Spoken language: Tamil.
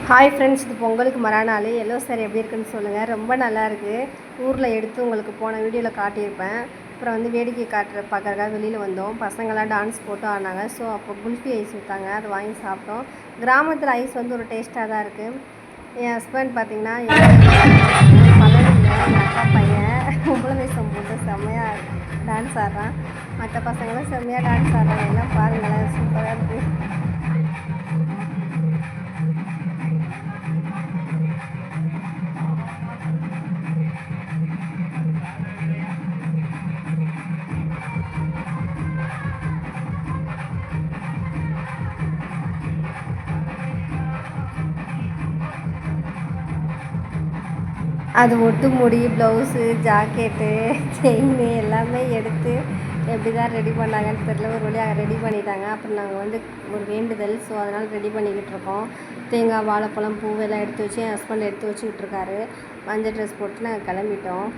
ஹாய் ஃப்ரெண்ட்ஸ், இது பொங்கலுக்கு மறுநாள் எல்லோ சாரி எப்படி இருக்குன்னு சொல்லுங்கள். ரொம்ப நல்லாயிருக்கு. ஊரில் எடுத்து உங்களுக்கு போன வீடியோவில் காட்டியிருப்பேன். அப்புறம் வந்து வேடிக்கை பார்க்குறக்காக வெளியில் வந்தோம். பசங்களாம் டான்ஸ் போட்டு ஆடினாங்க. ஸோ அப்போ குல்ஃபி ஐஸ் விற்றாங்க, அதை வாங்கி சாப்பிட்டோம். கிராமத்தில் ஐஸ் வந்து ஒரு டேஸ்ட்டாக தான் இருக்குது. என் ஹஸ்பண்ட் பார்த்திங்கன்னா பழனியில் என் அக்கா பையன் உபலதேசம் போட்டு செம்மையாக டான்ஸ் ஆடுறான். மற்ற பசங்களும் செம்மையாக டான்ஸ் ஆடுறாங்க. எல்லாம் பாருங்களேன், சூப்பராக இருக்குது. அது ஒட்டு முடி, ப்ளவுஸு, ஜாக்கெட்டு, செயின் எல்லாமே எடுத்து எப்படி தான் ரெடி பண்ணாங்கன்னு தெரில. ஒரு வழியாக ரெடி பண்ணிட்டாங்க. அப்புறம் நாங்கள் வந்து ஒரு வேண்டுதல், ஸோ அதனால் ரெடி பண்ணிக்கிட்டு இருக்கோம். தேங்காய், வாழைப்பழம், பூவெல்லாம் எடுத்து வச்சு என் ஹஸ்பண்ட் எடுத்து வச்சுக்கிட்டு இருக்காரு. மஞ்சள் ட்ரெஸ் போட்டு நாங்கள் கிளம்பிட்டோம்.